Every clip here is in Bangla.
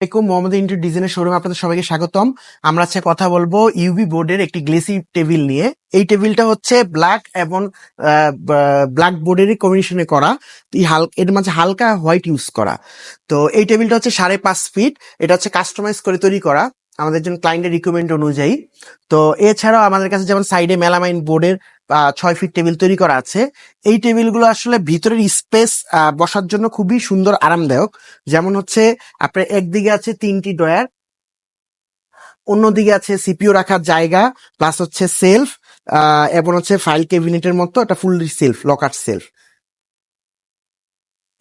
মোহাম্মদ ইন্টেরিয়র ডিজাইনের শোরুমে আপনাদের সবাইকে স্বাগতম। আমরা আজকে কথা বলবো ইউভি বোর্ডের একটি গ্লেসি টেবিল নিয়ে। এই টেবিলটা হচ্ছে ব্ল্যাক এবং ব্ল্যাক বোর্ডেরই কম্বিনেশনে করা, এর মাঝে হালকা হোয়াইট ইউজ করা। তো এই টেবিলটা হচ্ছে 5.5 ফিট। এটা হচ্ছে কাস্টমাইজ করে তৈরি করা আমাদের জন্য ক্লায়েন্টের রিকোয়ারমেন্ট অনুযায়ী। তো এছাড়াও আমাদের কাছে যেমন সাইডে মেলামাইন বোর্ডের 6 ফিট টেবিল তৈরি করা আছে। এই টেবিলগুলো আসলে ভিতরের স্পেস বসার জন্য খুবই সুন্দর, আরামদায়ক। যেমন হচ্ছে আপনার একদিকে আছে 3টি ড্রয়ার, অন্যদিকে আছে সিপিইউ রাখার জায়গা, প্লাস হচ্ছে সেলফ এবং হচ্ছে ফাইল ক্যাবিনেটের মতো একটা ফুল সেলফ, লকার সেলফ।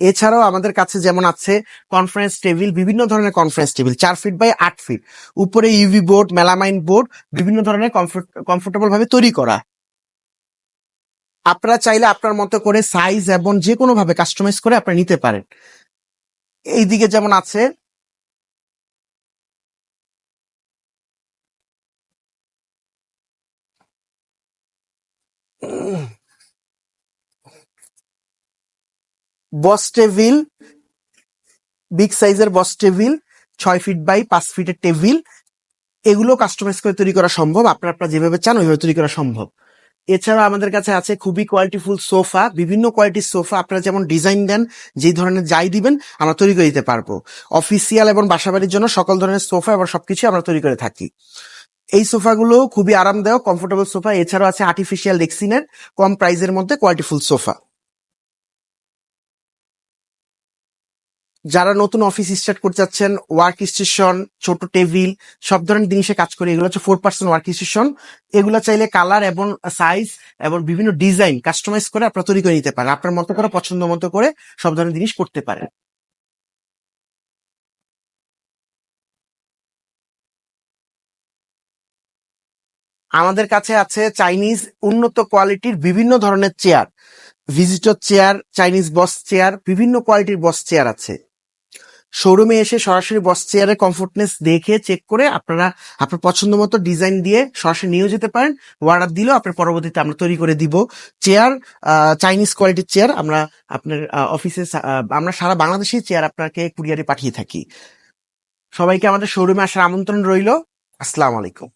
এছাড়াও আমাদের কাছে যেমন আছে কনফারেন্স টেবিল, বিভিন্ন ধরনের conference table 4 feet by 8 feet, উপরে ইউভি বোর্ড, মেলামাইন বোর্ড, বিভিন্ন ধরনের কমফোর্টেবল ভাবে তৈরি করা। আপনারা চাইলে আপনার মতো করে সাইজ এবং যে কোনো ভাবে কাস্টমাইজ করে আপনারা নিতে পারেন। এইদিকে যেমন আছে বস টেবিল, বিগ সাইজের বস টেবিল, 6 ফিট বাই 5 ফিটের টেবিল, এগুলো কাস্টমাইজ করে তৈরি করা সম্ভব। আপনারা যেভাবে চান ওইভাবে তৈরি করা সম্ভব। এছাড়া আমাদের কাছে আছে খুবই কোয়ালিটিফুল সোফা, বিভিন্ন কোয়ালিটির সোফা। আপনারা যেমন ডিজাইন দেন, যেই ধরনের যাই দিবেন আমরা তৈরি করে দিতে পারবো। অফিসিয়াল এবং বাসাবাড়ির জন্য সকল ধরনের সোফা এবং সবকিছু আমরা তৈরি করে থাকি। এই সোফাগুলো খুবই আরামদায়ক, কমফোর্টেবল সোফা। এছাড়াও আছে আর্টিফিশিয়াল রেক্সিনের কম প্রাইসের মধ্যে কোয়ালিটিফুল সোফা। যারা নতুন অফিস স্টার্ট করতে চাচ্ছেন, ওয়ার্ক স্টেশন, ছোট টেবিল, সব ধরনের জিনিসে কাজ করে, এগুলো হচ্ছে 4% ওয়ার্ক স্টেশন। এগুলো চাইলে কালার এবং সাইজ এবং বিভিন্ন ডিজাইন কাস্টমাইজ করে আপনারা তৈরি করে নিতে পারেন। আপনার মতো করে, পছন্দ মতো করে সব ধরনের জিনিস করতে পারেন। আমাদের কাছে আছে চাইনিজ উন্নত কোয়ালিটির বিভিন্ন ধরনের চেয়ার, ভিজিটর চেয়ার, চাইনিজ বস চেয়ার, বিভিন্ন কোয়ালিটির বস চেয়ার আছে। শোরুমে এসে সরাসরি বস চেয়ারের কমফোর্টনেস দেখে চেক করে আপনারা আপনার পছন্দ মতো ডিজাইন দিয়ে সরাসরি নিয়েও যেতে পারেন। অর্ডার দিলেও আপনার পরবর্তীতে আমরা তৈরি করে দিব। চেয়ার, চাইনিজ কোয়ালিটির চেয়ার আমরা আপনার অফিসে, আমরা সারা বাংলাদেশে চেয়ার আপনাকে কুরিয়ারে পাঠিয়ে থাকি। সবাইকে আমাদের শোরুমে আসার আমন্ত্রণ রইল। আসসালামু আলাইকুম।